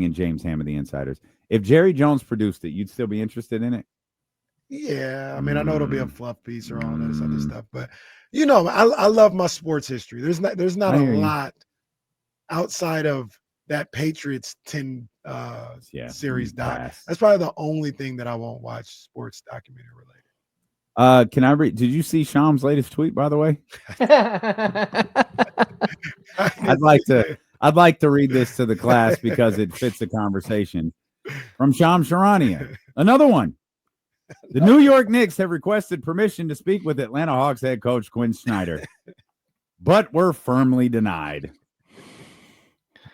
and James Ham of the Insiders. If Jerry Jones produced it, you'd still be interested in it? Yeah, I mean, I know it'll be a fluff piece or all this other stuff, but I love my sports history. There's not a lot outside of that Patriots 10 series doc. That's probably the only thing that I won't watch sports documentary related. Can I read? Did you see Sham's latest tweet, by the way? I'd like to read this to the class because it fits the conversation. From Sham Sharania. Another one. The New York Knicks have requested permission to speak with Atlanta Hawks head coach Quinn Snyder, but were firmly denied.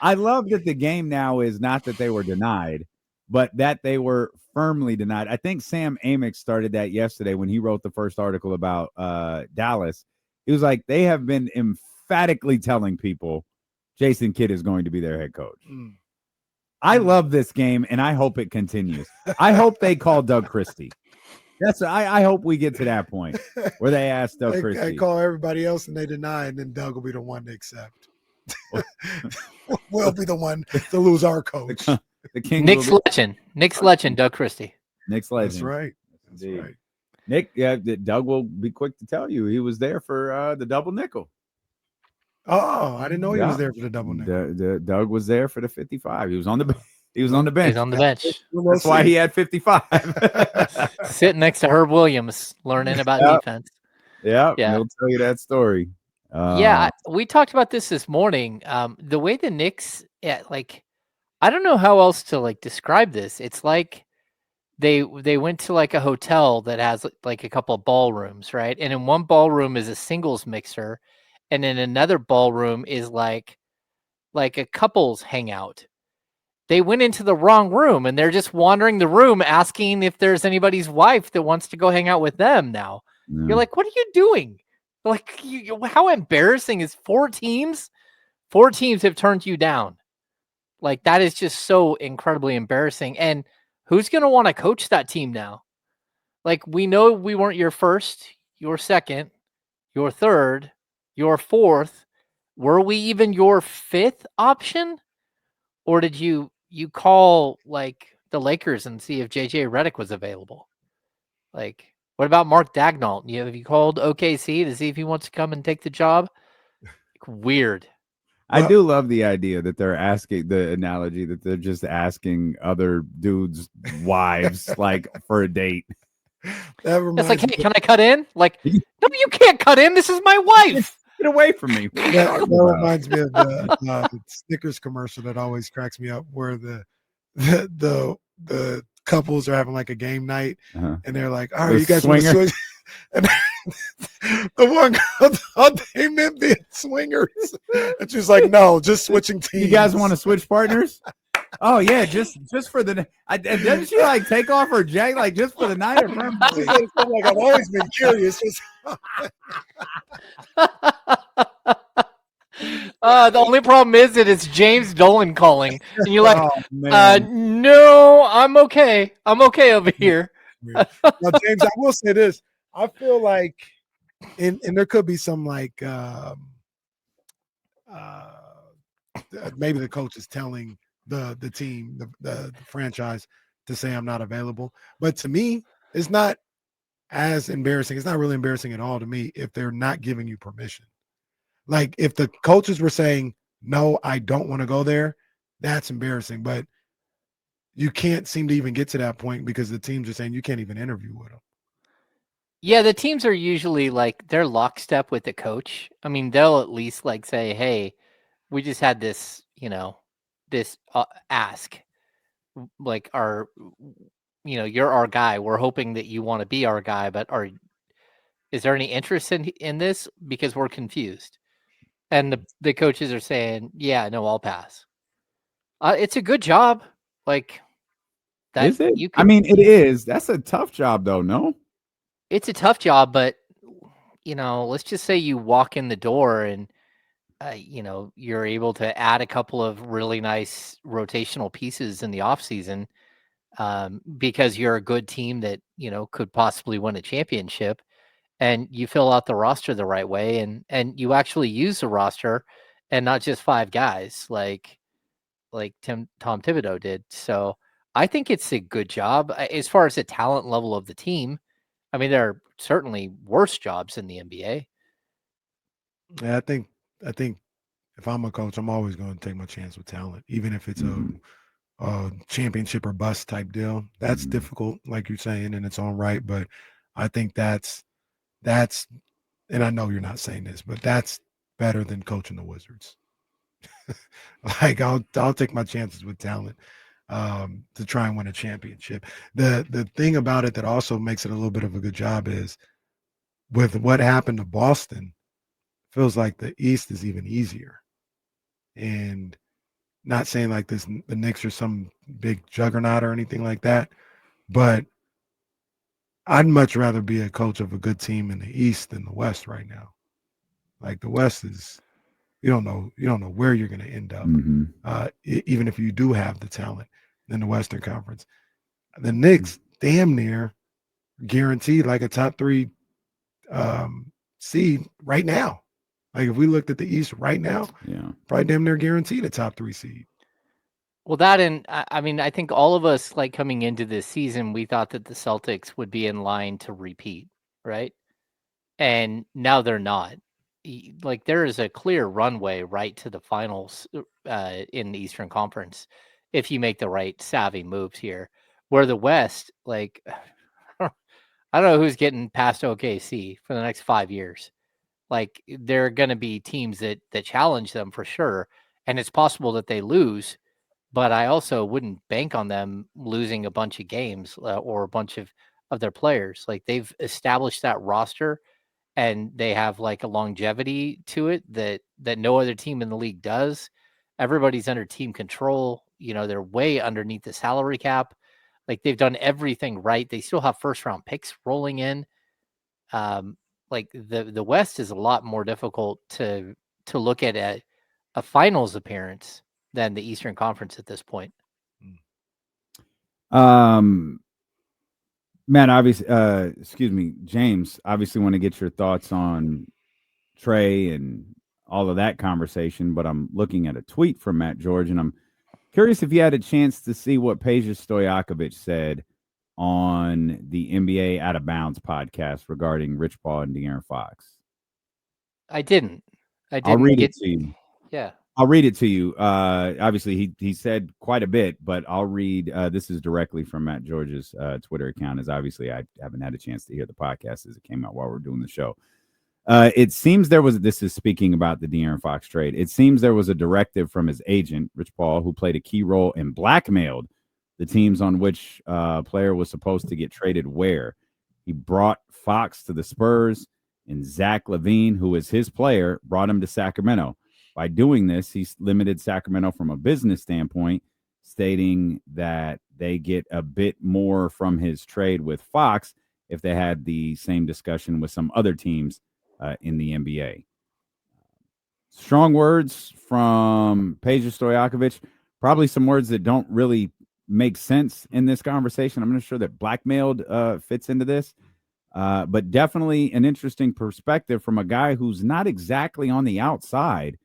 I love that the game now is not that they were denied, but that they were firmly denied. I think Sam Amick started that yesterday when he wrote the first article about Dallas. He was like, they have been emphatically telling people Jason Kidd is going to be their head coach. I love this game, and I hope it continues. I hope they call Doug Christie. I hope we get to that point where they ask Doug Christie. They call everybody else, and they deny, and then Doug will be the one to accept. We'll be the one to lose our coach. The king. Nick's legend, Doug Christie. Nick's legend. That's right. That's right. Nick, Doug will be quick to tell you he was there for the double nickel. Oh, I didn't know he was there for the double nickel. Doug was there for the 55. He was on the bench. He's on the bench. That's why he had 55. Sitting next to Herb Williams, learning about defense. Yeah, he'll tell you that story. We talked about this morning. The way the Knicks, I don't know how else to describe this. It's like they went to a hotel that has a couple of ballrooms, right? And in one ballroom is a singles mixer, and in another ballroom is like a couples hangout. They went into the wrong room, and they're just wandering the room asking if there's anybody's wife that wants to go hang out with them now. Yeah. You're like, what are you doing? How embarrassing is 4 teams? 4 teams have turned you down. That is just so incredibly embarrassing. And who's going to want to coach that team now? We know we weren't your first, your second, your third, your fourth. Were we even your 5th option? Or did you call the Lakers and see if JJ Redick was available? What about Mark Daigneault? Have you called OKC to see if he wants to come and take the job? Weird. I do love the idea that they're asking, the analogy that they're just asking other dudes' wives for a date. It's hey, can I cut in? No, you can't cut in. This is my wife. Get away from me. That reminds me of the Snickers commercial that always cracks me up, where the couples are having a game night, and they're like, all right, you guys want to switch? And the one girl thought they meant being swingers, and she's like, no, just switching teams. You guys want to switch partners? Oh yeah, just for the. Doesn't she take off her jacket just for the night? I've always been curious. The only problem is that it's James Dolan calling, and you're like, no, I'm okay. I'm okay over here. Now, James, I will say this. I feel like, and there could be some maybe the coach is telling the team, the franchise, to say I'm not available. But to me, it's not as embarrassing. It's not really embarrassing at all to me if they're not giving you permission. If the coaches were saying, no, I don't want to go there, that's embarrassing. But you can't seem to even get to that point because the teams are saying you can't even interview with them. Yeah, the teams are usually they're lockstep with the coach. I mean, they'll at least say, hey, we just had this, this ask. You're our guy. We're hoping that you want to be our guy, but is there any interest in this? Because we're confused. And the coaches are saying, yeah, no, I'll pass. It's a good job. Is it? It is. That's a tough job, though, no? It's a tough job, but, let's just say you walk in the door and, you're able to add a couple of really nice rotational pieces in the offseason because you're a good team that, could possibly win a championship. And you fill out the roster the right way, and you actually use the roster and not just 5 guys. like Tom Thibodeau did. So I think it's a good job. As far as the talent level of the team, I mean, there are certainly worse jobs in the NBA. Yeah, I think if I'm a coach, I'm always going to take my chance with talent, even if it's a championship or bust type deal. That's difficult, like you're saying, in its own right. But I think that's, and I know you're not saying this, but that's better than coaching the Wizards. Like I'll take my chances with talent to try and win a championship. The thing about it that also makes it a little bit of a good job is with what happened to Boston, feels like the East is even easier. And not saying like this, the Knicks are some big juggernaut or anything like that, but I'd much rather be a coach of a good team in the East than the West right now. Like the West is, you don't know where you're going to end up, even if you do have the talent in the Western Conference. The Knicks damn near guaranteed like a top 3 seed right now. Like if we looked at the East right now, probably damn near guaranteed a top 3 seed. Well, that and I mean, I think all of us like coming into this season, we thought that the Celtics would be in line to repeat, right? And now they're not. Like there is a clear runway right to the finals in the Eastern Conference if you make the right savvy moves here. Where the West, like I don't know who's getting past OKC for the next 5 years. Like there are going to be teams that challenge them for sure, and it's possible that they lose. But I also wouldn't bank on them losing a bunch of games or a bunch of their players. Like they've established that roster and they have like a longevity to it that no other team in the league does. Everybody's under team control. They're way underneath the salary cap. Like they've done everything right. They still have first round picks rolling in. Like the West is a lot more difficult to look at a finals appearance than the Eastern Conference at this point. Matt, obviously, excuse me, James, obviously want to get your thoughts on Trae and all of that conversation, but I'm looking at a tweet from Matt George, and I'm curious if you had a chance to see what Peja Stojakovic said on the NBA Out of Bounds podcast regarding Rich Paul and De'Aaron Fox. I didn't. I'll read it to you. Yeah. I'll read it to you. Obviously, he said quite a bit, but I'll read. This is directly from Matt George's Twitter account, as obviously I haven't had a chance to hear the podcast as it came out while we're doing the show. It seems this is speaking about the De'Aaron Fox trade. It seems there was a directive from his agent, Rich Paul, who played a key role and blackmailed the teams on which player was supposed to get traded where. He brought Fox to the Spurs, and Zach LaVine, who is his player, brought him to Sacramento. By doing this, he's limited Sacramento from a business standpoint, stating that they get a bit more from his trade with Fox if they had the same discussion with some other teams in the NBA. Strong words from Peja Stojakovic, probably some words that don't really make sense in this conversation. I'm not sure that blackmailed fits into this, but definitely an interesting perspective from a guy who's not exactly on the outside.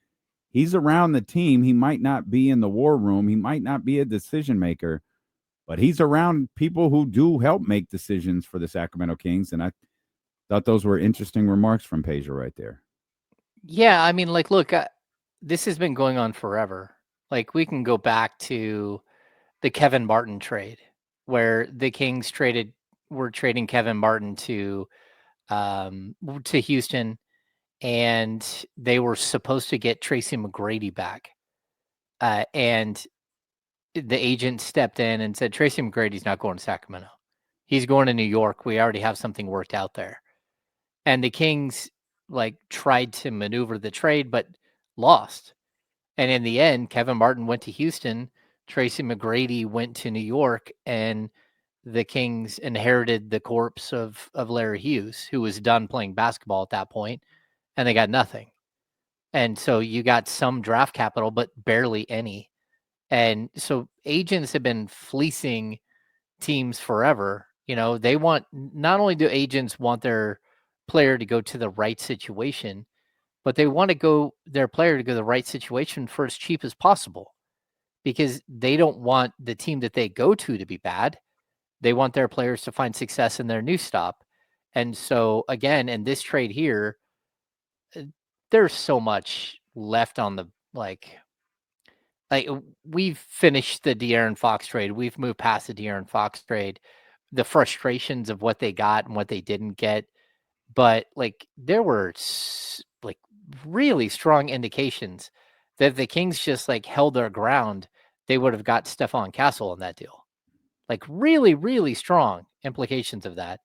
He's around the team. He might not be in the war room. He might not be a decision maker, but he's around people who do help make decisions for the Sacramento Kings. And I thought those were interesting remarks from Peja right there. Yeah, I mean, like, look, this has been going on forever. Like, we can go back to the Kevin Martin trade, where the Kings were trading Kevin Martin to Houston, and they were supposed to get Tracy McGrady back. And the agent stepped in and said, Tracy McGrady's not going to Sacramento. He's going to New York. We already have something worked out there. And the Kings tried to maneuver the trade, but lost. And in the end, Kevin Martin went to Houston. Tracy McGrady went to New York, and the Kings inherited the corpse of Larry Hughes, who was done playing basketball at that point, and they got nothing. And so you got some draft capital, but barely any. And so agents have been fleecing teams forever. They want, not only do agents want their player to go to the right situation, but they want their player to go to the right situation for as cheap as possible. because they don't want the team that they go to be bad. They want their players to find success in their new stop. And so again, in this trade here, there's so much left on the like we've finished the De'Aaron Fox trade. We've moved past the De'Aaron Fox trade, the frustrations of what they got and what they didn't get. But like there were like really strong indications that if the Kings just like held their ground, they would have got Stephon Castle in that deal. Like really, really strong implications of that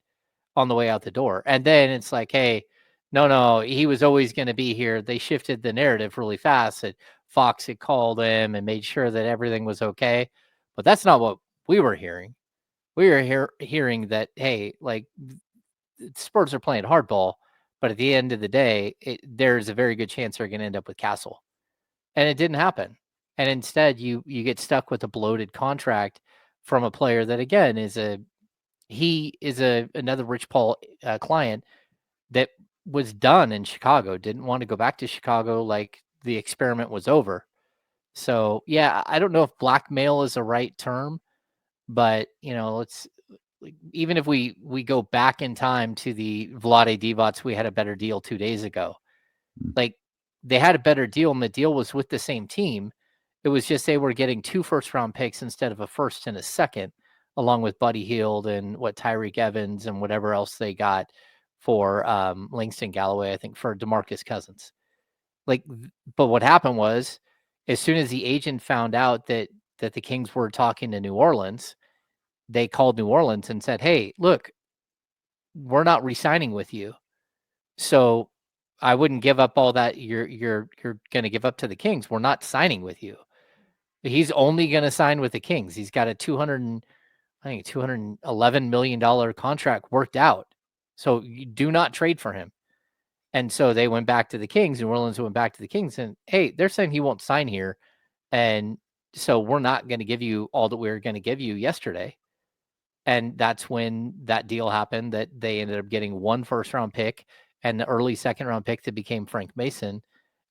on the way out the door. And then it's like, hey, no, he was always going to be here. They shifted the narrative really fast that Fox had called him and made sure that everything was okay. But that's not what we were hearing. We were hearing that, hey, like Spurs are playing hardball, but at the end of the day, there's a very good chance they're going to end up with Castle. And it didn't happen. And instead, you get stuck with a bloated contract from a player that, again, is another Rich Paul client that was done in Chicago, didn't want to go back to Chicago, like the experiment was over. So yeah, I don't know if blackmail is the right term, but let's even if we go back in time to the Vlade Divac, we had a better deal 2 days ago. Like they had a better deal, and the deal was with the same team. It was just they were getting 2 first-round picks instead of a first and a second, along with Buddy Hield and Tyreek Evans and whatever else they got for Langston Galloway, I think, for DeMarcus Cousins. But what happened was, as soon as the agent found out that the Kings were talking to New Orleans, they called New Orleans and said, hey, look, we're not re-signing with you. So I wouldn't give up all that you're going to give up to the Kings. We're not signing with you. He's only going to sign with the Kings. He's got a $211 million contract worked out. So you do not trade for him. And so they went back to the Kings. New Orleans went back to the Kings, and hey, they're saying he won't sign here. And so we're not going to give you all that we were going to give you yesterday. And that's when that deal happened, that they ended up getting 1 first-round pick and the early second-round pick that became Frank Mason,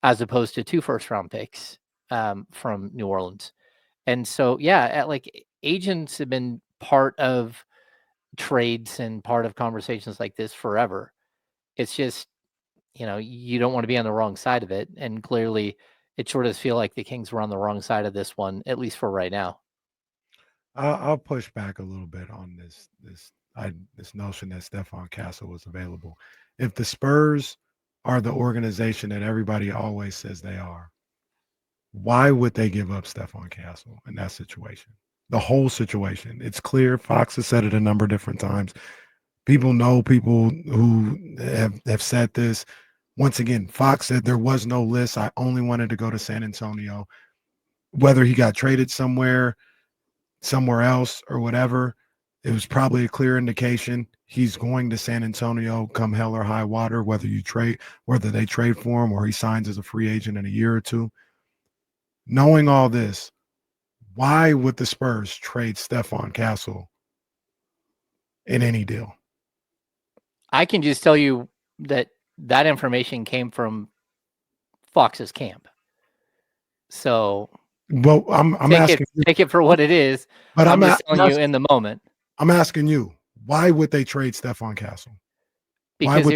as opposed to 2 first-round picks from New Orleans. And so, yeah, agents have been part of trades and part of conversations like this forever. It's just, you don't want to be on the wrong side of it. And clearly it sure does feel like the Kings were on the wrong side of this one, at least for right now. I'll push back a little bit on this notion that Stephon Castle was available. If the Spurs are the organization that everybody always says they are, why would they give up Stephon Castle in that situation? The whole situation. It's clear. Fox has said it a number of different times. People know people who have said this. Once again, Fox said there was no list. I only wanted to go to San Antonio. Whether he got traded somewhere else or whatever, it was probably a clear indication he's going to San Antonio come hell or high water, whether they trade for him or he signs as a free agent in a year or two. Knowing all this, why would the Spurs trade Stephon Castle in any deal? I can just tell you that information came from Fox's camp. So well, I'm asking take it for what it is. But I'm just telling you in the moment. I'm asking you, why would they trade Stephon Castle? Because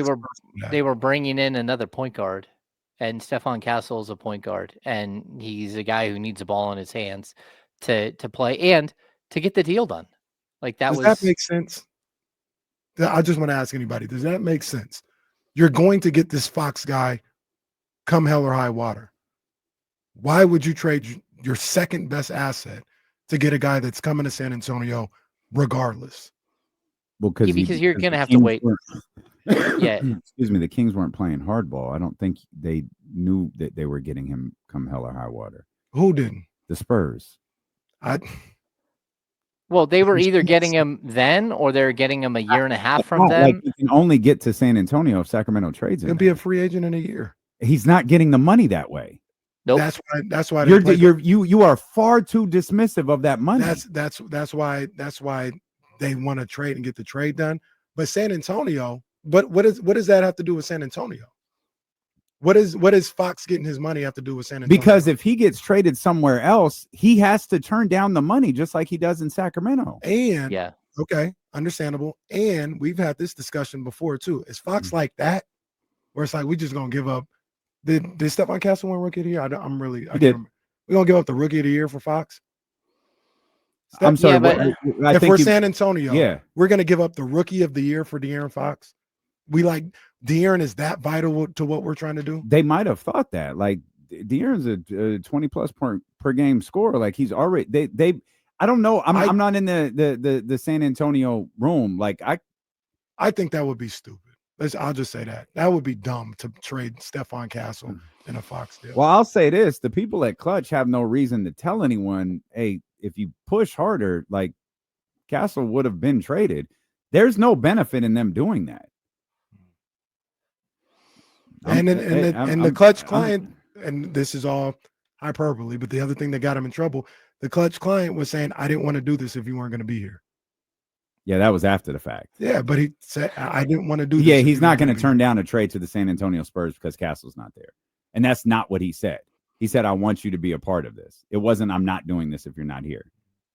they were bringing in another point guard, and Stephon Castle is a point guard, and he's a guy who needs the ball in his hands to play and to get the deal done. Does that make sense? I just want to ask anybody, does that make sense? You're going to get this Fox guy come hell or high water. Why would you trade your second best asset to get a guy that's coming to San Antonio regardless? Well, because you're going to have to wait. Yeah. Excuse me. The Kings weren't playing hardball. I don't think they knew that they were getting him come hell or high water. Who didn't? The Spurs. Well, they were either getting him then or they're getting him a year and a half from them. You can only get to San Antonio if Sacramento trades him. He'll be a free agent in a year. He's not getting the money that way. Nope. That's why you are far too dismissive of that money. That's why they want to trade and get the trade done. But San Antonio, what does that have to do with San Antonio? What is Fox getting his money have to do with San Antonio? Because if he gets traded somewhere else, he has to turn down the money just like he does in Sacramento. And Yeah. okay, understandable. And we've had this discussion before too. Is Fox like that? Where it's like we just gonna give up. Did Stephon Castle win Rookie of the Year? I can't remember. We're gonna give up the Rookie of the Year for Fox. I'm sorry. Yeah, but If we're San Antonio, yeah, we're gonna give up the Rookie of the Year for De'Aaron Fox. We like De'Aaron is that vital to what we're trying to do? they might have thought that. Like De'Aaron's a 20 plus per game scorer. Like he's already they. I don't know. I'm not in the San Antonio room. Like I think that would be stupid. I'll just say that. That would be dumb to trade Stephon Castle in a Fox deal. Well, I'll say this. The people at Clutch have no reason to tell anyone, hey, if you push harder, like Castle would have been traded. There's no benefit in them doing that. And the Clutch client, and this is all hyperbole, but the other thing that got him in trouble, the Clutch client was saying, I didn't want to do this if you weren't going to be here. Yeah, that was after the fact. Yeah, but he said, I didn't want to do this. Yeah, he's not going to turn down a trade to the San Antonio Spurs because Castle's not there. And that's not what he said. He said, I want you to be a part of this. It wasn't, I'm not doing this if you're not here.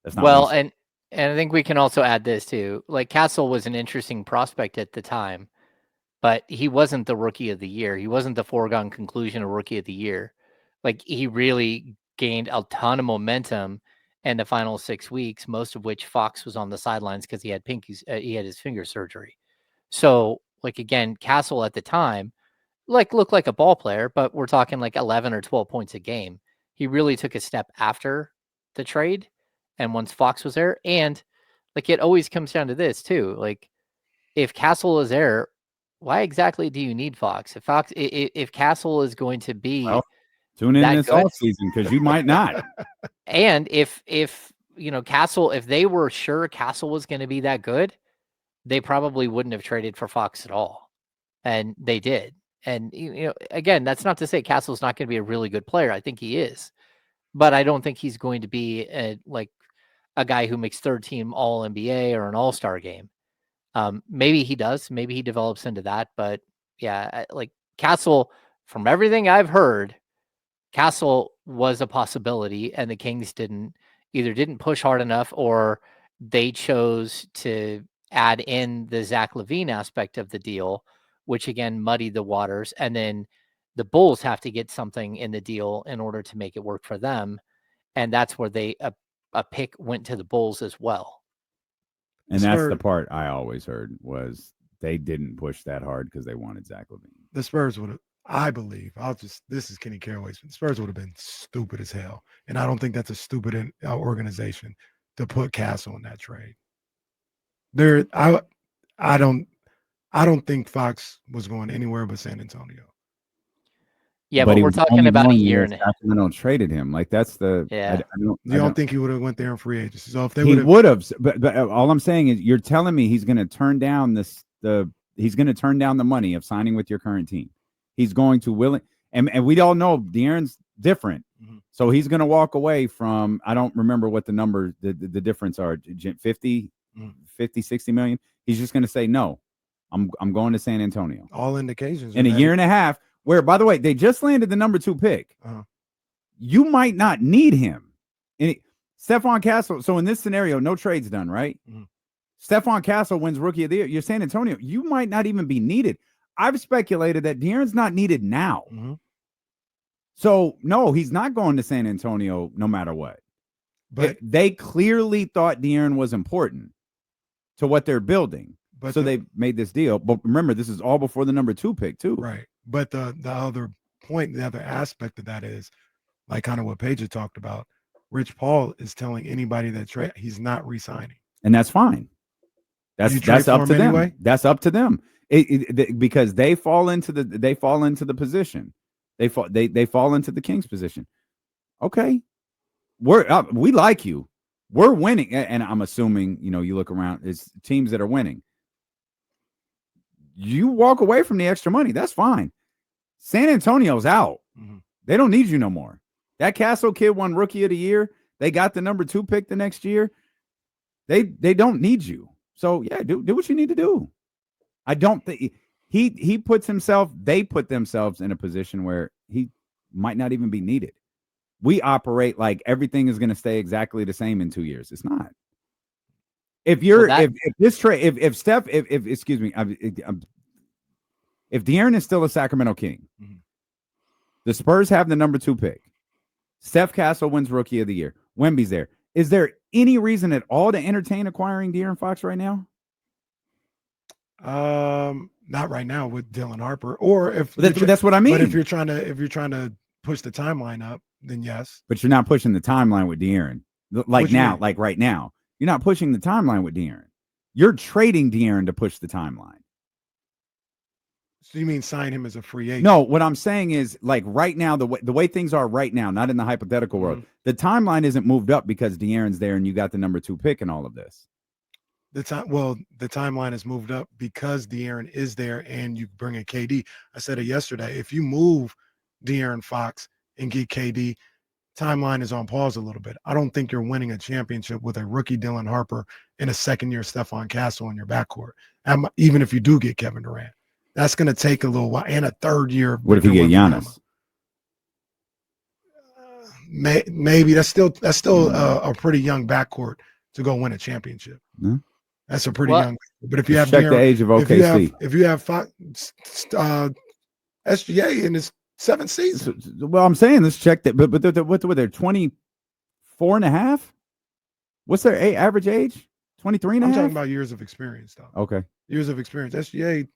That's not well, and I think we can also add this too. Like Castle was an interesting prospect at the time, but he wasn't the Rookie of the Year. He wasn't the foregone conclusion of Rookie of the Year. Like he really gained a ton of momentum in the final 6 weeks, most of which Fox was on the sidelines because he had he had his finger surgery. So, like again, Castle at the time, like looked like a ball player, but we're talking like 11 or 12 points a game. He really took a step after the trade, and once Fox was there, and like it always comes down to this too. Like if Castle is there, why exactly do you need Fox? If Castle is going to be tune in this offseason because you might not. And if Castle, if they were sure Castle was going to be that good, they probably wouldn't have traded for Fox at all, and they did. And again, that's not to say Castle's not going to be a really good player. I think he is, but I don't think he's going to be like a guy who makes third team All NBA or an All Star game. Maybe he does. Maybe he develops into that. But yeah, like Castle, from everything I've heard, Castle was a possibility, and the Kings didn't push hard enough, or they chose to add in the Zach LaVine aspect of the deal, which again muddied the waters. And then the Bulls have to get something in the deal in order to make it work for them, and that's where a pick went to the Bulls as well. And that's the part I always heard was they didn't push that hard because they wanted Zach LaVine. The Spurs would have, I believe, this is Kenny Caraway's, the Spurs would have been stupid as hell. And I don't think that's a stupid organization to put Castle in that trade. I don't think Fox was going anywhere but San Antonio. Yeah, but we're talking about a year and a half. Sacramento traded him. Like that's the. Yeah. I don't think he would have went there in free agency. So if they would have, but all I'm saying is you're telling me he's going to turn down he's going to turn down the money of signing with your current team. He's going to and we all know De'Aaron's different. Mm-hmm. So he's going to walk away from, I don't remember what the number, the difference are, 50, 60 million. He's just going to say, no, I'm going to San Antonio. All indications. In a year and a half, where, by the way, they just landed the number 2 pick. Uh-huh. You might not need him. Stephon Castle. So in this scenario, no trades done, right? Mm-hmm. Stephon Castle wins Rookie of the Year. You're San Antonio. You might not even be needed. I've speculated that De'Aaron's not needed now. Mm-hmm. So, no, he's not going to San Antonio no matter what. But they clearly thought De'Aaron was important to what they're building. So they made this deal. But remember, this is all before the number 2 pick, too. Right. But the other point, the other aspect of that is, like kind of what Paige had talked about, Rich Paul is telling anybody that he's not re-signing. And that's fine. That's up to them. Anyway? That's up to them. Because they fall into the position. They fall into the Kings position. Okay. We like you. We're winning. And I'm assuming, you look around, it's teams that are winning. You walk away from the extra money. That's fine. San Antonio's out. Mm-hmm. They don't need you no more. That Castle kid won Rookie of the Year. They got the number 2 pick the next year. They don't need you. So yeah, do what you need to do. I don't think They put themselves in a position where he might not even be needed. We operate like everything is going to stay exactly the same in 2 years. It's not. If De'Aaron is still a Sacramento King, the Spurs have the number 2 pick. Steph Castle wins Rookie of the Year. Wemby's there. Is there any reason at all to entertain acquiring De'Aaron Fox right now? Not right now with Dylan Harper, or if that's what I mean. But if you're trying to push the timeline up, then yes. But you're not pushing the timeline with De'Aaron. Like right now. You're not pushing the timeline with De'Aaron. You're trading De'Aaron to push the timeline. So you mean sign him as a free agent? No, what I'm saying is, like, right now, the way things are right now, not in the hypothetical world, the timeline isn't moved up because De'Aaron's there and you got the number 2 pick and all of this. The timeline is moved up because De'Aaron is there and you bring in KD. I said it yesterday. If you move De'Aaron Fox and get KD, timeline is on pause a little bit. I don't think you're winning a championship with a rookie Dylan Harper and a second-year Stephon Castle in your backcourt. Even if you do get Kevin Durant, that's going to take a little while, and a third year. What if you get Giannis? Maybe that's still a pretty young backcourt to go win a championship. Mm-hmm. That's a pretty young. But if you have check the age of OKC, if you have SGA in his 7th season, well, I'm saying let's check that. But they're 24 and a half. What's their average age? 23 and a half. I'm talking about years of experience, though. Okay, years of experience. SGA,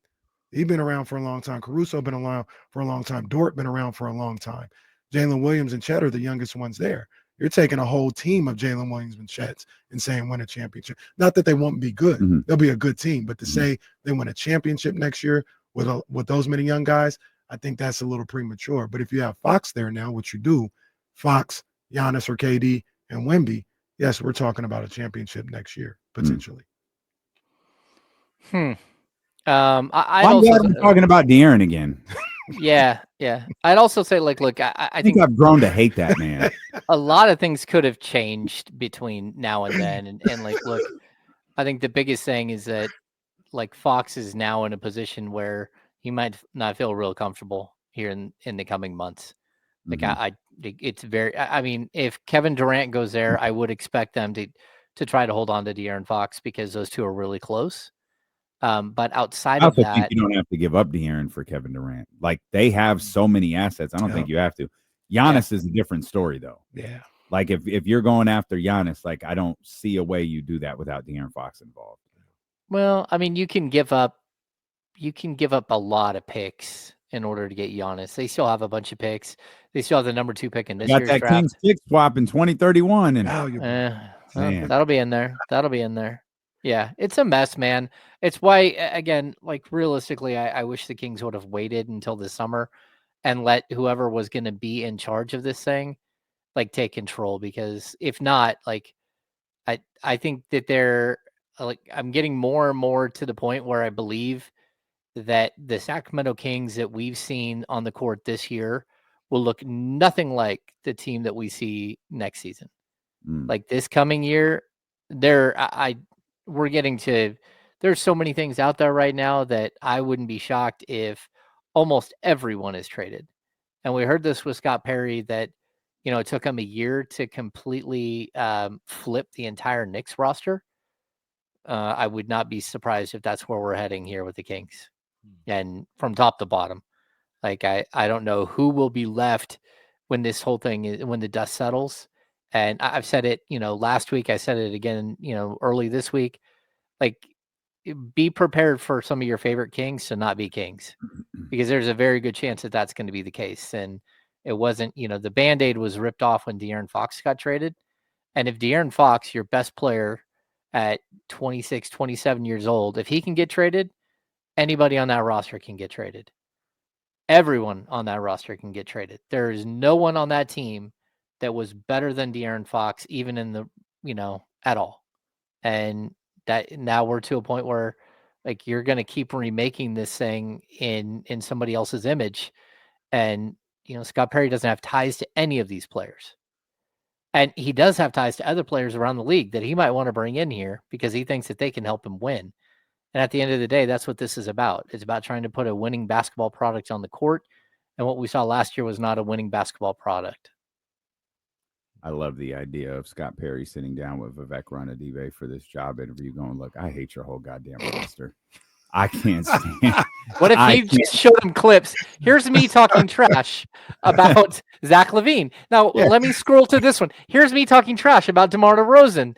he's been around for a long time. Caruso been around for a long time. Dort been around for a long time. Jalen Williams and Chet are the youngest ones there. You're taking a whole team of Jalen Williams and Chet and saying win a championship. Not that they won't be good. Mm-hmm. They'll be a good team. But to say they win a championship next year with those many young guys, I think that's a little premature. But if you have Fox there now, which you do, Fox, Giannis or KD, and Wemby, yes, we're talking about a championship next year, potentially. I'm glad I'm talking about De'Aaron again. Yeah. I'd also say, look, I think I've grown to hate that man. A lot of things could have changed between now and then. And look, I think the biggest thing is that, like, Fox is now in a position where he might not feel real comfortable here in the coming months. Like, it's very, I mean, if Kevin Durant goes there, I would expect them to try to hold on to De'Aaron Fox because those two are really close. But outside of that, I think you don't have to give up De'Aaron for Kevin Durant. Like, they have so many assets. I don't think you have to. Giannis is a different story, though. Yeah. Like, if you're going after Giannis, like, I don't see a way you do that without De'Aaron Fox involved. Well, I mean, you can give up a lot of picks in order to get Giannis. They still have a bunch of picks. They still have the number 2 pick in this year's draft. Got that Kings pick swap in 2031, and that'll be in there. That'll be in there. Yeah, it's a mess, man. It's why, again, like, realistically, I wish the Kings would have waited until the summer and let whoever was going to be in charge of this thing, like, take control. Because if not, like, I think that they're, like, I'm getting more and more to the point where I believe that the Sacramento Kings that we've seen on the court this year will look nothing like the team that we see next season. Like, this coming year, we're getting to, there's so many things out there right now that I wouldn't be shocked if almost everyone is traded. And we heard this with Scott Perry that, it took him a year to completely flip the entire Knicks roster. I would not be surprised if that's where we're heading here with the Kings. And from top to bottom, like, I don't know who will be left when this whole thing when the dust settles. And I've said it, last week, I said it again, early this week, like, be prepared for some of your favorite Kings to not be Kings, because there's a very good chance that that's going to be the case. And it wasn't, the Band-Aid was ripped off when De'Aaron Fox got traded. And if De'Aaron Fox, your best player at 26, 27 years old, if he can get traded, anybody on that roster can get traded. Everyone on that roster can get traded. There is no one on that team that was better than De'Aaron Fox, even in the, at all. And that now we're to a point where, like, you're going to keep remaking this thing in somebody else's image. And, Scott Perry doesn't have ties to any of these players. And he does have ties to other players around the league that he might want to bring in here because he thinks that they can help him win. And at the end of the day, that's what this is about. It's about trying to put a winning basketball product on the court. And what we saw last year was not a winning basketball product. I love the idea of Scott Perry sitting down with Vivek Ranadive for this job interview going, look, I hate your whole goddamn roster. I can't stand. What if he just showed him clips? Here's me talking trash about Zach LaVine. Now, let me scroll to this one. Here's me talking trash about DeMar DeRozan.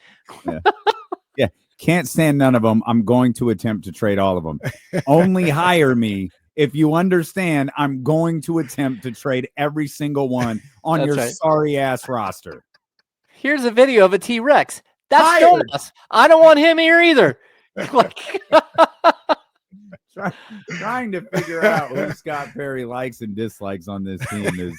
Yeah. Can't stand none of them. I'm going to attempt to trade all of them. Only hire me if you understand I'm going to attempt to trade every single one on your sorry-ass roster. Here's a video of a T-Rex. That's Domas. I don't want him here either. Trying to figure out who Scott Perry likes and dislikes on this team is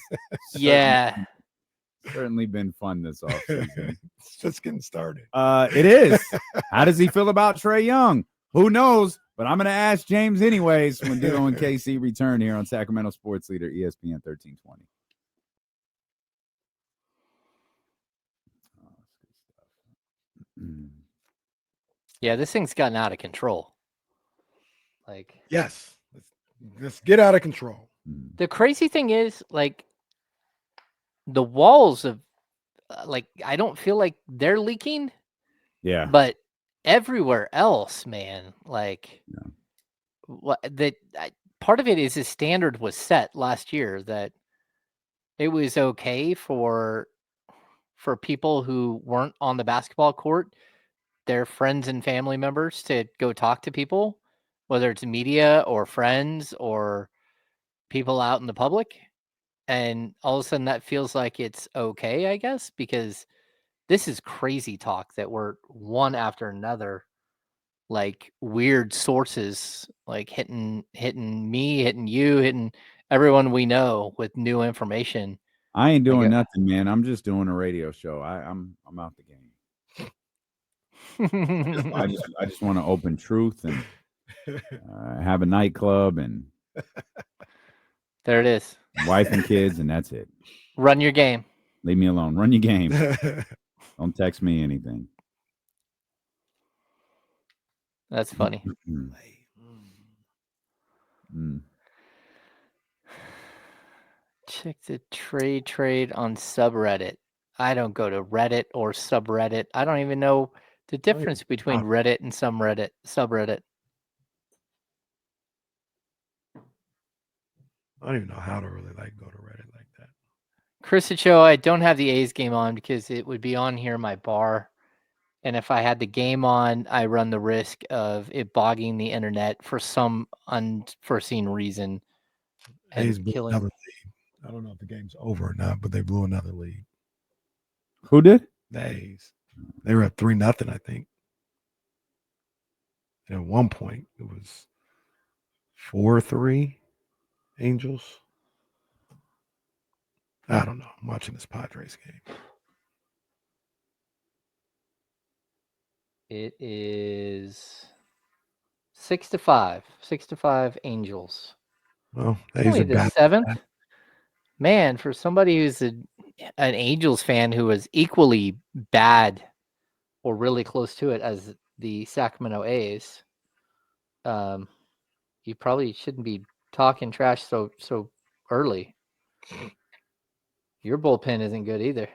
certainly been fun this offseason. It's just getting started. It is. How does he feel about Trae Young? Who knows? But I'm going to ask James anyways when Dilo and KC return here on Sacramento Sports Leader ESPN 1320. Yeah, this thing's gotten out of control. Yes, let's get out of control. The crazy thing is, the walls of, I don't feel like they're leaking. Yeah. But everywhere else, man, part of it is his standard was set last year that it was okay for people who weren't on the basketball court, their friends and family members, to go talk to people, whether it's media or friends or people out in the public. And all of a sudden that feels like it's okay, I guess, because this is crazy talk that we're one after another, weird sources, hitting me, hitting you, hitting everyone we know with new information. I ain't doing nothing, man. I'm just doing a radio show. I'm out the game. I just want to open truth and have a nightclub and there it is. Wife and kids, and that's it. Run your game. Leave me alone. Run your game. Don't text me anything. That's funny. Check the trade on subreddit. I don't go to Reddit or subreddit. I don't even know the difference between Reddit and subreddit. I don't even know how to really go to Reddit like that. Chris Ochoa, I don't have the A's game on because it would be on here in my bar. And if I had the game on, I run the risk of it bogging the internet for some unforeseen reason. A's blew another lead. I don't know if the game's over or not, but they blew another lead. Who did? The A's. They were up 3-0, I think. And at one point, it was 4-3 Angels. I don't know. I'm watching this Padres game. It is 6-5. 6-5 Angels. Well, A's are the seventh. Man, for somebody who's an Angels fan who was equally bad or really close to it as the Sacramento A's, you probably shouldn't be talking trash so early. Your bullpen isn't good either.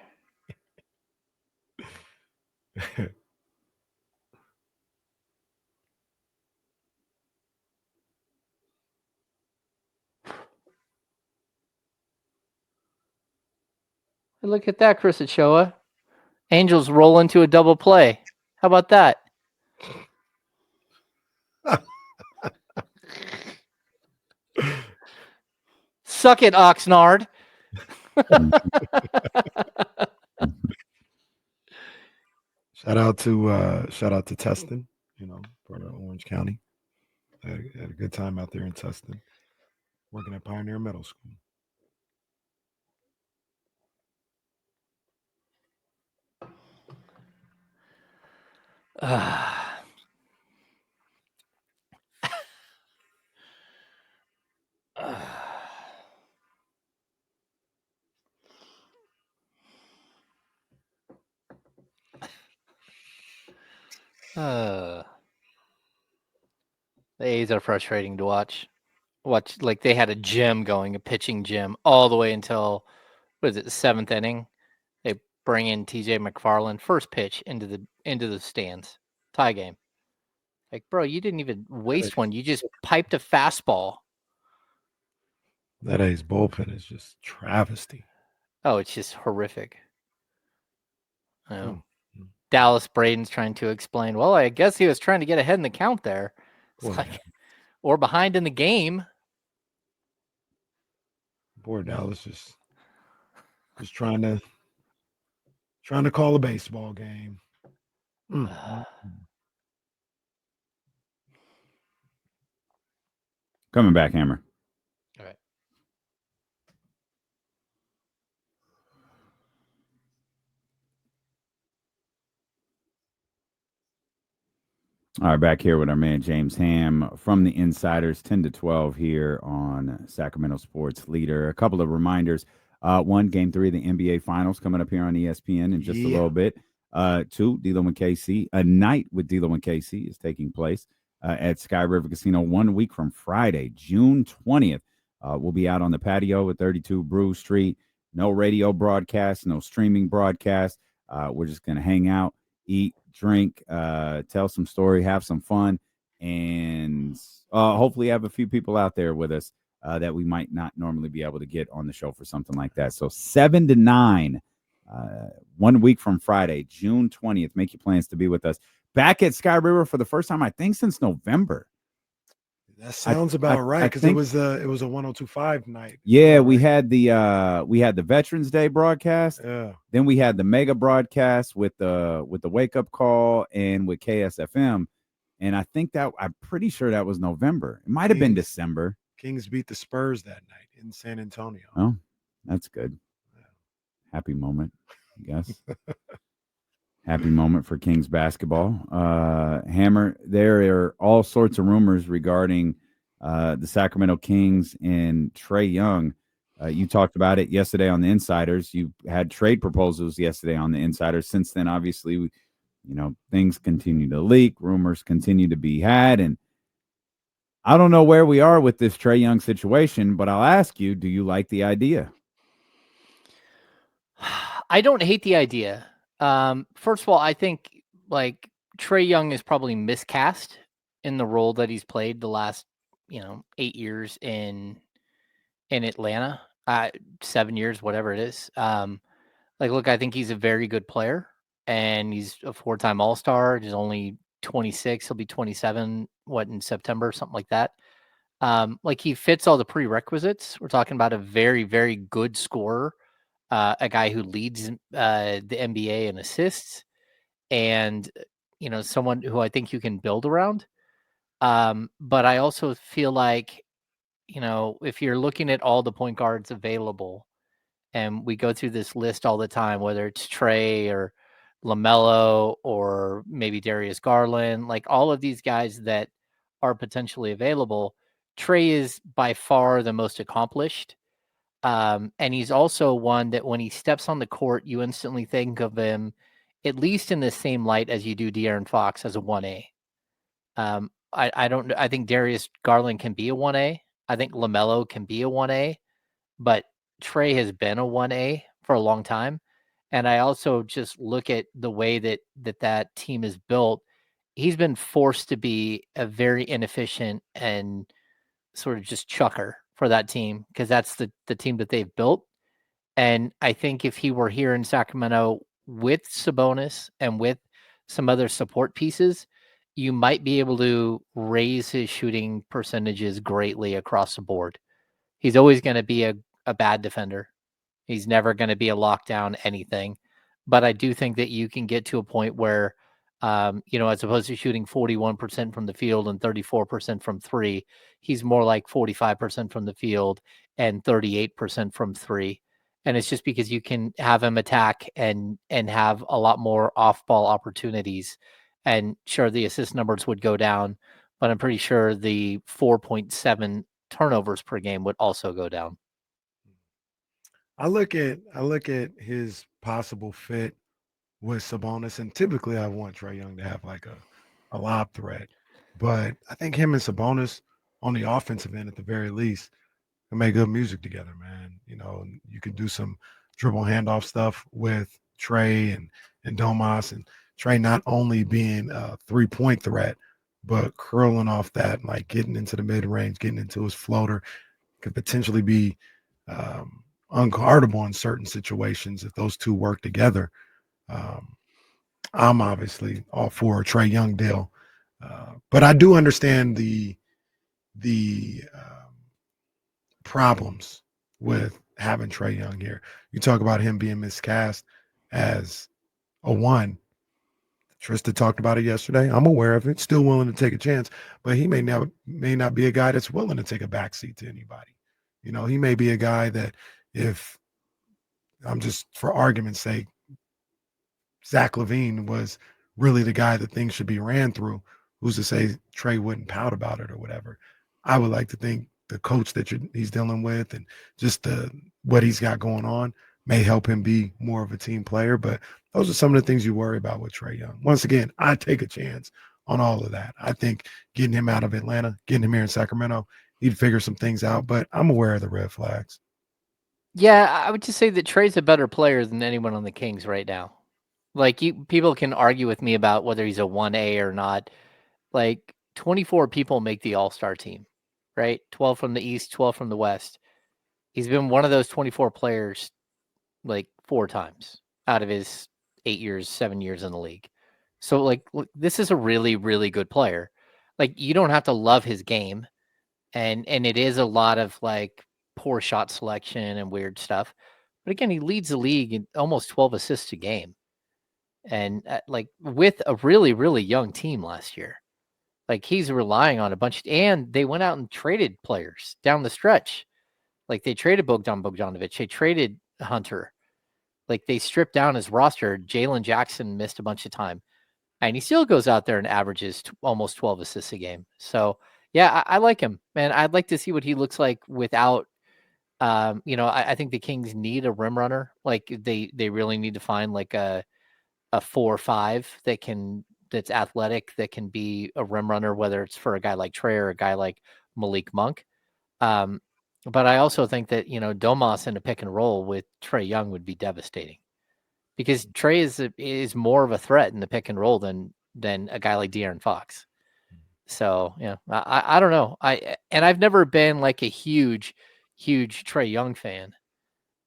Look at that, Chris Ochoa. Angels roll into a double play. How about that? Suck it, Oxnard. Shout out to Tustin, for Orange County. I had a good time out there in Tustin, working at Pioneer Middle School. The A's are frustrating to watch. Like they had a gym going, a pitching gym, all the way until what is it, the 7th inning? They bring in TJ McFarland, first pitch into the stands, tie game. Like, bro, you didn't even waste one. You just piped a fastball. That A's bullpen is just travesty. Oh, it's just horrific. You know, Mm. Dallas Braden's trying to explain. Well, I guess he was trying to get ahead in the count there. It's Poor, like, or behind in the game. poor Dallas just trying to call a baseball game. Coming back, Hammer. All right. All right, back here with our man James Ham from the Insiders, 10 to 12 here on Sacramento Sports Leader. A couple of reminders. One, Game 3 of the NBA Finals coming up here on ESPN in just a little bit. Two, D'Lo and KC. A night with D'Lo and KC is taking place at Sky River Casino 1 week from Friday, June 20th. We'll be out on the patio at 32 Brew Street. No radio broadcast, no streaming broadcast. We're just going to hang out, eat, drink, tell some story, have some fun, and hopefully have a few people out there with us that we might not normally be able to get on the show for something like that. So 7 to 9, 1 week from Friday, June 20th. Make your plans to be with us. Back at Sky River for the first time, I think, since November. That sounds about right, because it was a 102.5 night. Yeah, we had the Veterans Day broadcast. Yeah. Then we had the mega broadcast with the wake up call and with KSFM, and I think that I'm pretty sure that was November. It might have been December. Kings beat the Spurs that night in San Antonio. Oh, that's good. Happy moment, I guess. Happy moment for Kings basketball. Hammer, there are all sorts of rumors regarding the Sacramento Kings and Trae Young. You talked about it yesterday on the Insiders. You had trade proposals yesterday on the Insiders. Since then, obviously, things continue to leak. Rumors continue to be had. And I don't know where we are with this Trae Young situation, but I'll ask you, do you like the idea? I don't hate the idea. First of all, I think like Trae Young is probably miscast in the role that he's played the last, 8 years in Atlanta, 7 years, whatever it is. Look, I think he's a very good player, and he's a 4-time All-Star. He's only 26. He'll be 27, in September, something like that. He fits all the prerequisites. We're talking about a very, very good scorer, a guy who leads the NBA in assists, and someone who I think you can build around. But I also feel like, if you're looking at all the point guards available, and we go through this list all the time, whether it's Trae or LaMelo or maybe Darius Garland, like all of these guys that are potentially available, Trae is by far the most accomplished. And he's also one that when he steps on the court, you instantly think of him at least in the same light as you do De'Aaron Fox as a 1A. I think Darius Garland can be a 1A. I think LaMelo can be a 1A, but Trae has been a 1A for a long time. And I also just look at the way that team is built. He's been forced to be a very inefficient and sort of just chucker for that team, because that's the team that they've built. And I think if he were here in Sacramento with Sabonis and with some other support pieces, you might be able to raise his shooting percentages greatly across the board. He's always going to be a bad defender. He's never going to be a lockdown anything. But I do think that you can get to a point where, as opposed to shooting 41% from the field and 34% from three, he's more like 45% from the field and 38% from three. And it's just because you can have him attack and have a lot more off-ball opportunities. And sure, the assist numbers would go down, but I'm pretty sure the 4.7 turnovers per game would also go down. I look at his possible fit with Sabonis, and typically I want Trae Young to have like a lob threat But I think him and Sabonis on the offensive end, at the very least, can make good music together, man. You can do some dribble handoff stuff with Trae and Domas, and Trae not only being a 3-point threat, but curling off that, like getting into the mid range, getting into his floater, could potentially be unguardable in certain situations if those two work together. Um, I'm obviously all for a Trae Young deal, but I do understand the problems with having Trae Young here. You talk about him being miscast as a one. Trista talked about it yesterday. I'm aware of it. Still willing to take a chance, but he may not be a guy that's willing to take a backseat to anybody. He may be a guy that, if I'm just for argument's sake, Zach LaVine was really the guy that things should be ran through, who's to say Trae wouldn't pout about it or whatever? I would like to think the coach that he's dealing with and just what he's got going on may help him be more of a team player. But those are some of the things you worry about with Trae Young. Once again, I take a chance on all of that. I think getting him out of Atlanta, getting him here in Sacramento, he'd figure some things out, but I'm aware of the red flags. Yeah, I would just say that Trey's a better player than anyone on the Kings right now. Like, people can argue with me about whether he's a 1A or not. Like, 24 people make the All-Star team, right? 12 from the East, 12 from the West. He's been one of those 24 players like 4 times out of his 8 years, 7 years in the league. So, like, look, this is a really, really good player. Like, you don't have to love his game, and it is a lot of, like, poor shot selection and weird stuff. But again, he leads the league in almost 12 assists a game, and, like, with a really, really young team last year. Like, he's relying on a bunch, and they went out and traded players down the stretch. Like, they traded Bogdan Bogdanovic, they traded Hunter. Like, they stripped down his roster. Jalen Jackson missed a bunch of time, and he still goes out there and averages almost 12 assists a game. So, yeah, I like him, man. I'd like to see what he looks like without. I think the Kings need a rim runner. Like, they really need to find like a 4 or 5 that's athletic, that can be a rim runner, whether it's for a guy like Trae or a guy like Malik Monk. Um, but I also think that Domas in a pick and roll with Trae Young would be devastating, because Trae is more of a threat in the pick and roll than a guy like De'Aaron Fox. So I don't know. I've never been like a huge Trae Young fan,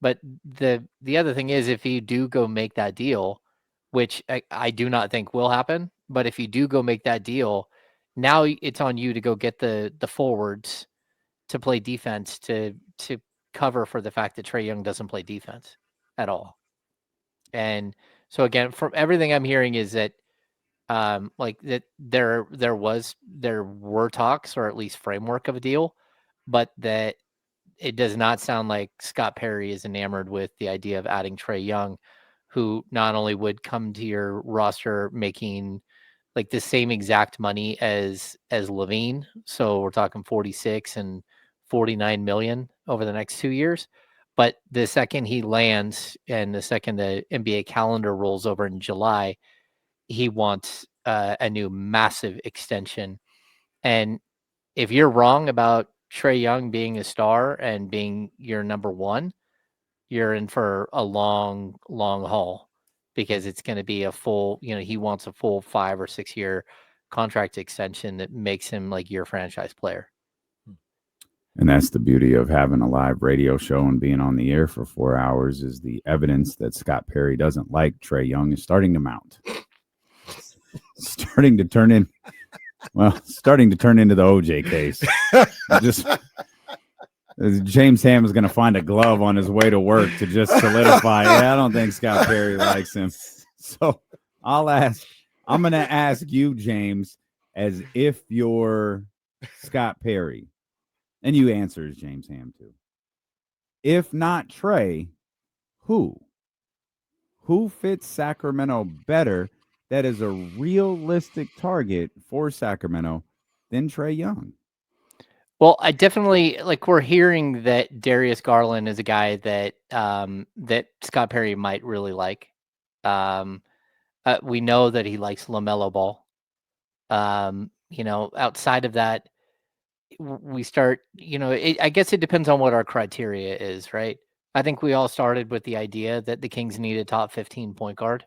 but the other thing is, if you do go make that deal, which I do not think will happen, but if you do go make that deal, now it's on you to go get the forwards to play defense, to cover for the fact that Trae Young doesn't play defense at all. And so again, from everything I'm hearing is that like that there were talks, or at least framework of a deal, but that it does not sound like Scott Perry is enamored with the idea of adding Trae Young, who not only would come to your roster making like the same exact money as Levine. So we're talking 46 and 49 million over the next 2 years. But the second he lands, and the second the NBA calendar rolls over in July, he wants a new massive extension. And if you're wrong about Trae Young being a star and being your number one, you're in for a long, long haul, because it's going to be a full, he wants a full 5 or 6 year contract extension that makes him like your franchise player. And that's the beauty of having a live radio show and being on the air for 4 hours, is the evidence that Scott Perry doesn't like Trae Young is starting to mount. starting to turn into the OJ case. Just James Ham is going to find a glove on his way to work to just solidify. Yeah, I don't think Scott Perry likes him. So I'm going to ask you, James, as if you're Scott Perry, and you answer as James Ham too. If not Trae, who fits Sacramento better, that is a realistic target for Sacramento, than Trae Young? Well, I definitely, like, we're hearing that Darius Garland is a guy that that Scott Perry might really like. We know that he likes LaMelo Ball. outside of that, we start, I guess it depends on what our criteria is, right? I think we all started with the idea that the Kings need a top 15 point guard.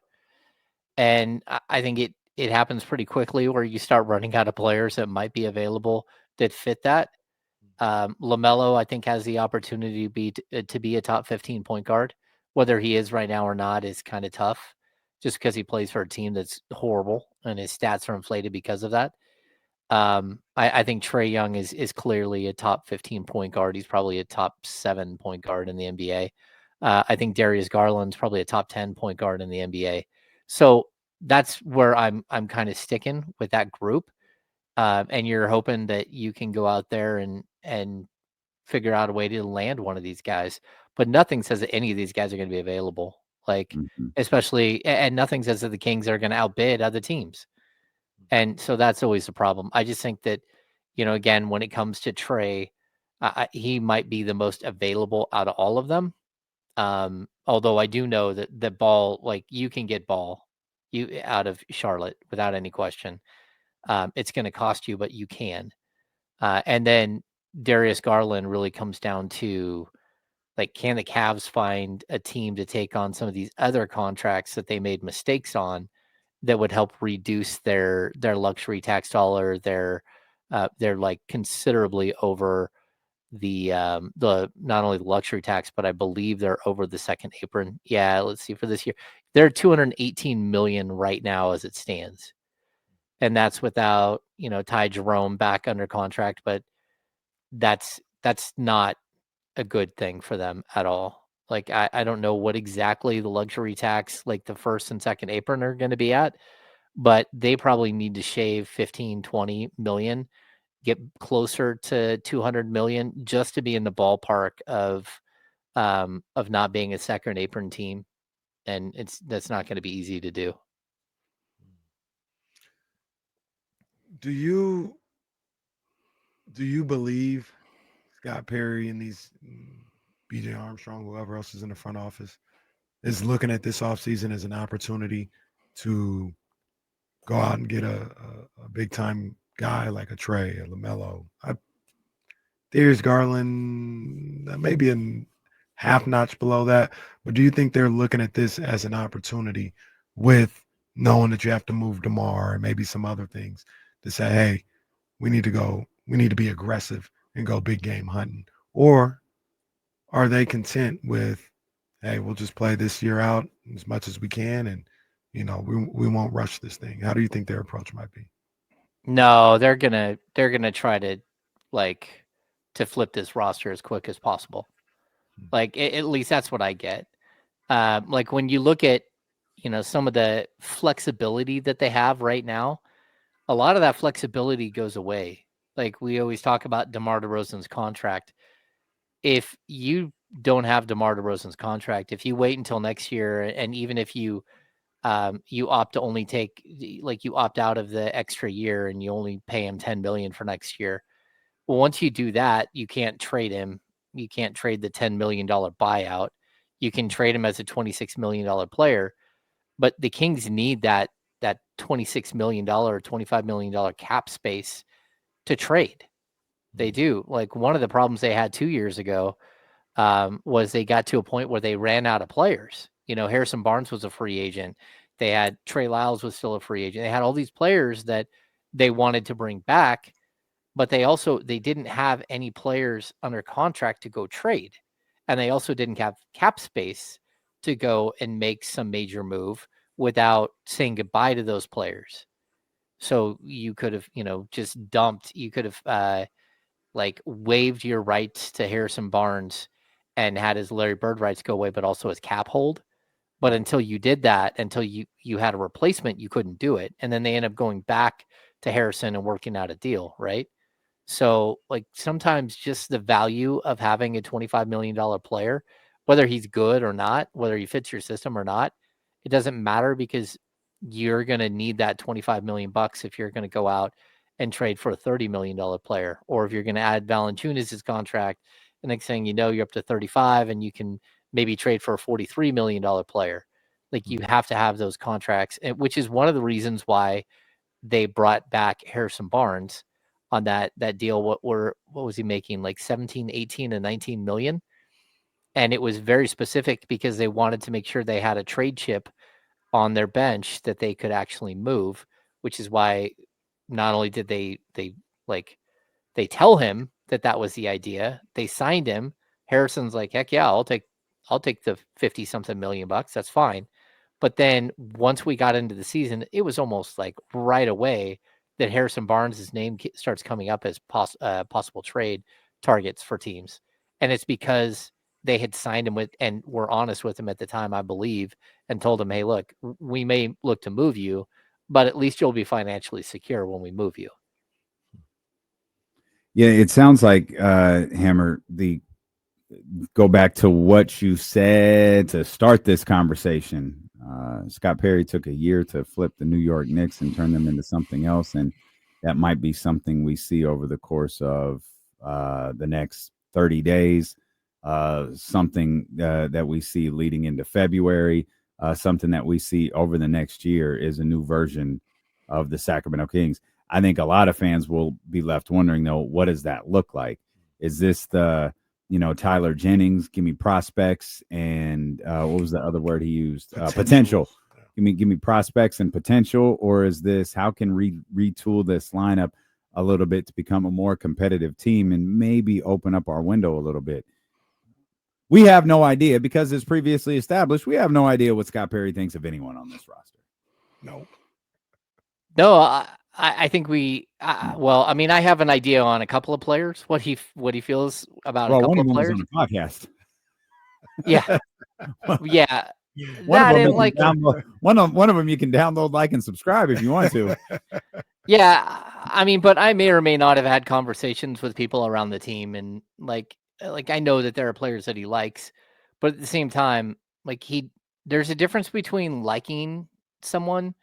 And I think it happens pretty quickly where you start running out of players that might be available that fit that. LaMelo, I think, has the opportunity to be a top 15 point guard. Whether he is right now or not is kind of tough, just because he plays for a team that's horrible and his stats are inflated because of that. I think Trae Young is clearly a top 15 point guard. He's probably a top 7 point guard in the NBA. I think Darius Garland's probably a top 10 point guard in the NBA. So that's where I'm kind of sticking with that group. And you're hoping that you can go out there and figure out a way to land one of these guys. But nothing says that any of these guys are going to be available. Like, especially, and nothing says that the Kings are going to outbid other teams. And so that's always the problem. I just think that, again, when it comes to Trae, he might be the most available out of all of them. Although I do know that the Ball, like, you can get Ball out of Charlotte without any question. It's going to cost you, but you can. And then Darius Garland really comes down to, like, can the Cavs find a team to take on some of these other contracts that they made mistakes on that would help reduce their luxury tax dollar? They're like considerably over the not only the luxury tax, but I believe they're over the second apron. Yeah, let's see, for this year, they're 218 million right now as it stands. And that's without, Ty Jerome back under contract, but that's not a good thing for them at all. Like, I don't know what exactly the luxury tax, like the first and second apron, are going to be at, but they probably need to shave 15, 20 million, get closer to 200 million just to be in the ballpark of not being a second apron team. And that's not going to be easy to do. Do you believe Scott Perry and these BJ Armstrong, whoever else is in the front office, is looking at this offseason as an opportunity to go out and get a big time guy like a Trae, a LaMelo, Darius Garland, maybe a half notch below that? But do you think they're looking at this as an opportunity, with knowing that you have to move DeMar and maybe some other things, to say, hey, we need to be aggressive and go big game hunting? Or are they content with, hey, we'll just play this year out as much as we can, and we won't rush this thing? How do you think their approach might be? No, they're gonna try to, like, to flip this roster as quick as possible. Like, at least that's what I get. Like, when you look at, some of the flexibility that they have right now, a lot of that flexibility goes away. Like, we always talk about DeMar DeRozan's contract. If you don't have DeMar DeRozan's contract, if you wait until next year, and even if you opt to only take, like, you opt out of the extra year and you only pay him 10 million for next year. Well, once you do that, you can't trade him. You can't trade the $10 million buyout. You can trade him as a $26 million player, but the Kings need that $26 million or $25 million cap space to trade. They do. Like, one of the problems they had 2 years ago was they got to a point where they ran out of players. Harrison Barnes was a free agent. They had Trey Lyles was still a free agent. They had all these players that they wanted to bring back, but they didn't have any players under contract to go trade. And they also didn't have cap space to go and make some major move without saying goodbye to those players. So you could have, just dumped, you could have like waived your rights to Harrison Barnes and had his Larry Bird rights go away, but also his cap hold. But until you did that, until you had a replacement, you couldn't do it. And then they end up going back to Harrison and working out a deal, right? So, like, sometimes just the value of having a $25 million player, whether he's good or not, whether he fits your system or not, it doesn't matter, because you're going to need that 25 million bucks if you're going to go out and trade for a $30 million player, or if you're going to add Valanciunas' contract, the next thing you know, you're up to 35 and you can maybe trade for a $43 million player. Like, you have to have those contracts, which is one of the reasons why they brought back Harrison Barnes on that deal. What was he making? Like 17, 18, and 19 million. And it was very specific because they wanted to make sure they had a trade chip on their bench that they could actually move, which is why not only did they tell him that was the idea, they signed him. Harrison's like, heck yeah, I'll take the 50 something million bucks. That's fine. But then once we got into the season, it was almost like right away that Harrison Barnes' name starts coming up as possible trade targets for teams. And it's because they had signed him with and were honest with him at the time, I believe, and told him, hey, look, we may look to move you, but at least you'll be financially secure when we move you. Yeah, it sounds like Hammer, go back to what you said to start this conversation. Scott Perry took a year to flip the New York Knicks and turn them into something else, and that might be something we see over the course of the next 30 days, something that we see leading into February, something that we see over the next year is a new version of the Sacramento Kings. I think a lot of fans will be left wondering, though, what does that look like? Is this the Tyler Jennings, give me prospects, and what was the other word he used? Potential. Give me prospects and potential, or is this how can retool this lineup a little bit to become a more competitive team and maybe open up our window a little bit? We have no idea because, as previously established, we have no idea what Scott Perry thinks of anyone on this roster. No, I think we. Well, I mean, I have an idea on a couple of players. What he feels about a couple of players. On the podcast. Yeah, yeah. One of them you can download, like, and subscribe if you want to. Yeah, I mean, but I may or may not have had conversations with people around the team, and like I know that there are players that he likes, but at the same time, like there's a difference between liking someone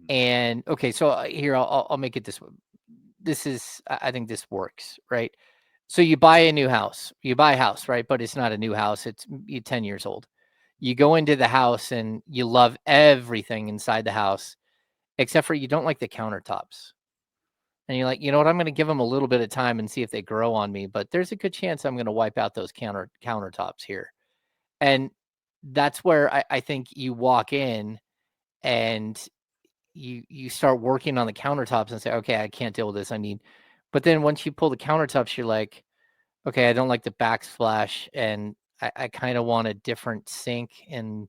and okay. So here I'll make it this way. This is I think this works, right? So you buy a house, right? But it's not a new house. It's 10 years old. You go into the house and you love everything inside the house, except for you don't like the countertops. And you're like, you know what? I'm going to give them a little bit of time and see if they grow on me. But there's a good chance I'm going to wipe out those countertops here. And that's where I think you walk in and you start working on the countertops and say, okay, I can't deal with this. But then once you pull the countertops, you're like, okay, I don't like the backsplash, and I kind of want a different sink, and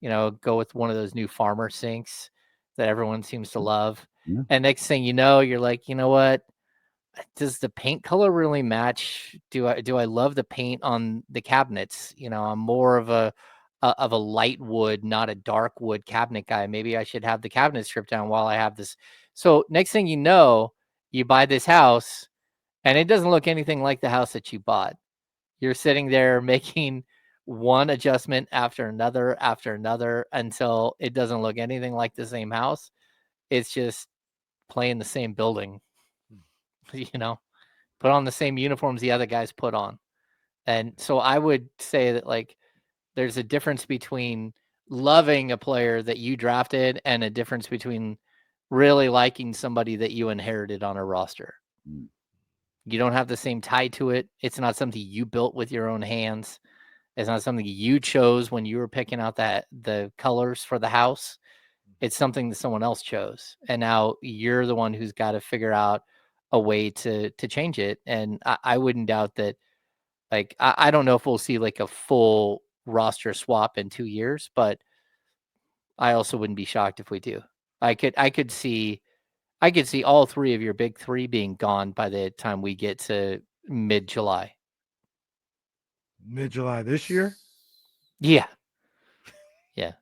go with one of those new farmer sinks that everyone seems to love. Yeah. And next thing you know, you're like, you know what? Does the paint color really match? Do I love the paint on the cabinets? I'm more of a light wood, not a dark wood cabinet guy. Maybe I should have the cabinet stripped down while I have this. So next thing you know, you buy this house and it doesn't look anything like the house that you bought. You're sitting there making one adjustment after another until it doesn't look anything like the same house. It's just playing the same building, put on the same uniforms the other guys put on. And so I would say that there's a difference between loving a player that you drafted and a difference between really liking somebody that you inherited on a roster. You don't have the same tie to it. It's not something you built with your own hands. It's not something you chose when you were picking out the colors for the house. It's something that someone else chose. And now you're the one who's got to figure out a way to change it. And I wouldn't doubt that, I don't know if we'll see a full roster swap in 2 years, but I also wouldn't be shocked if we do. I could see all three of your big three being gone by the time we get to mid-July. Mid-July this year? Yeah. Yeah.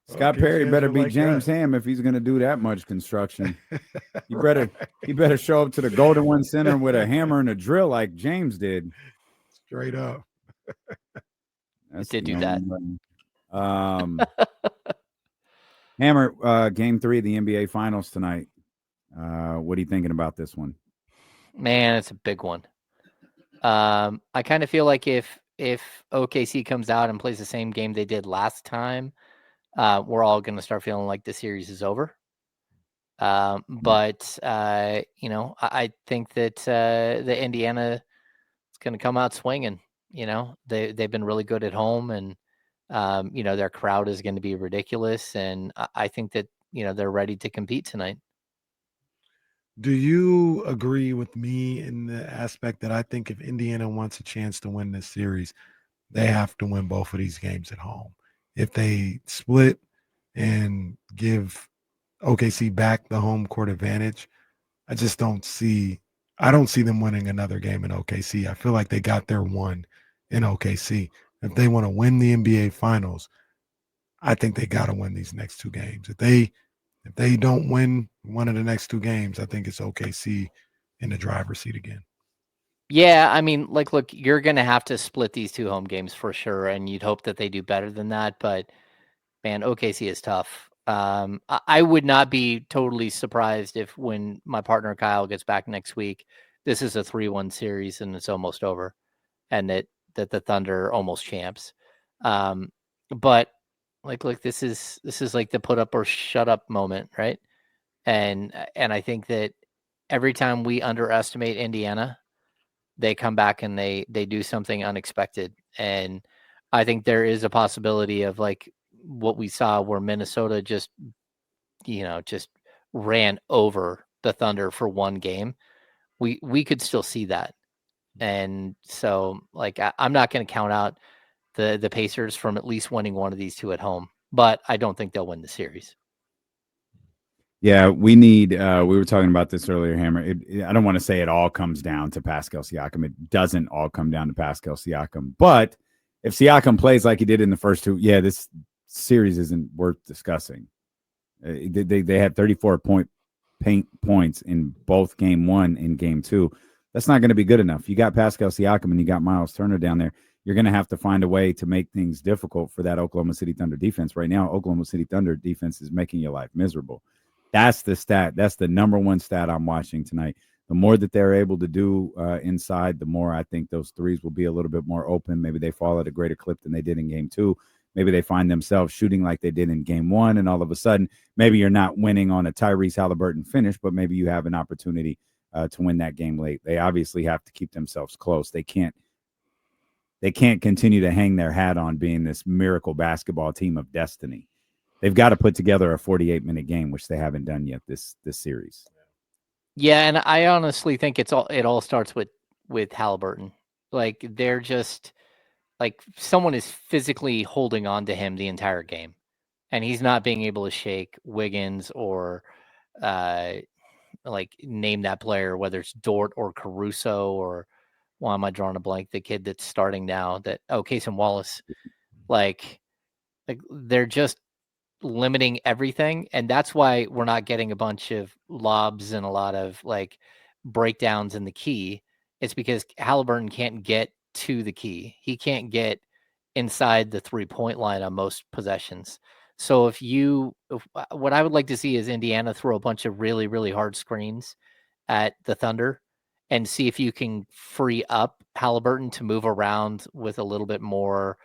Scott Perry better be James Ham if he's going to do that much construction. He better show up to the Golden One Center with a hammer and a drill like James did. Straight up. It did do that. Hammer, game 3 of the NBA Finals tonight. What are you thinking about this one? Man, it's a big one. I kind of feel like if OKC comes out and plays the same game they did last time, we're all going to start feeling like the series is over. But I think that the Indiana is going to come out swinging. They've been really good at home, and their crowd is going to be ridiculous, and I think that they're ready to compete tonight. Do you agree with me in the aspect that I think if Indiana wants a chance to win this series, they have to win both of these games at home? If they split and give OKC back the home court advantage, I don't see them winning another game in OKC. I feel like they got their one in OKC. If they want to win the NBA Finals, I think they got to win these next two games. If they don't win one of the next two games, I think it's OKC in the driver's seat again. Yeah, I mean, look, you're going to have to split these two home games for sure, and you'd hope that they do better than that. But man, OKC is tough. I would not be totally surprised if when my partner Kyle gets back next week, this is a 3-1 series and it's almost over, and that the Thunder almost champs. But look, this is like the put up or shut up moment, right? And I think that every time we underestimate Indiana, they come back and they do something unexpected. And I think there is a possibility of like what we saw where Minnesota just ran over the Thunder for one game. We could still see that. And so I'm not going to count out the Pacers from at least winning one of these two at home, but I don't think they'll win the series. Yeah, we need. We were talking about this earlier, Hammer. I don't want to say it all comes down to Pascal Siakam. It doesn't all come down to Pascal Siakam. But if Siakam plays like he did in the first two, this series isn't worth discussing. They had 34 points in both game one and game two. That's not going to be good enough. You got Pascal Siakam and you got Miles Turner down there. You're going to have to find a way to make things difficult for that Oklahoma City Thunder defense. Right now, Oklahoma City Thunder defense is making your life miserable. That's the stat. That's the number one stat I'm watching tonight. The more that they're able to do inside, the more I think those threes will be a little bit more open. Maybe they fall at a greater clip than they did in game two. Maybe they find themselves shooting like they did in game one, and all of a sudden, maybe you're not winning on a Tyrese Halliburton finish, but maybe you have an opportunity to win that game late. They obviously have to keep themselves close. They can't continue to hang their hat on being this miracle basketball team of destiny. They've got to put together a 48-minute game, which they haven't done yet this series. Yeah, and I honestly think it all starts with Halliburton. Like they're just like someone is physically holding on to him the entire game, and he's not being able to shake Wiggins or name that player, whether it's Dort or Caruso or why am I drawing a blank? The kid that's starting now Cason Wallace. Like they're just limiting everything, and that's why we're not getting a bunch of lobs and a lot of breakdowns in the key. It's because Halliburton can't get to the key. He can't get inside the 3-point line on most possessions. So what I would like to see is Indiana throw a bunch of really, really hard screens at the Thunder and see if you can free up Halliburton to move around with a little bit more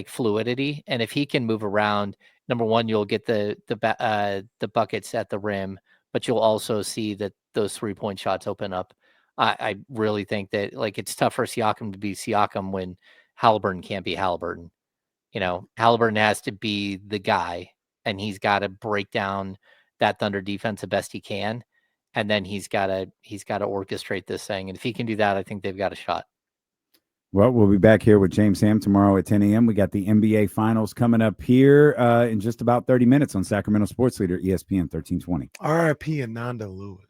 fluidity. And if he can move around, number one, you'll get the buckets at the rim, but you'll also see that those 3-point shots open up. I really think that it's tough for Siakam to be Siakam when Halliburton can't be Halliburton. Halliburton has to be the guy, and he's got to break down that Thunder defense the best he can, and then he's got to orchestrate this thing. And if he can do that, I think they've got a shot. Well, we'll be back here with James Ham tomorrow at 10 a.m. We got the NBA Finals coming up here in just about 30 minutes on Sacramento Sports Leader, ESPN 1320. R.I.P. Ananda Lewis.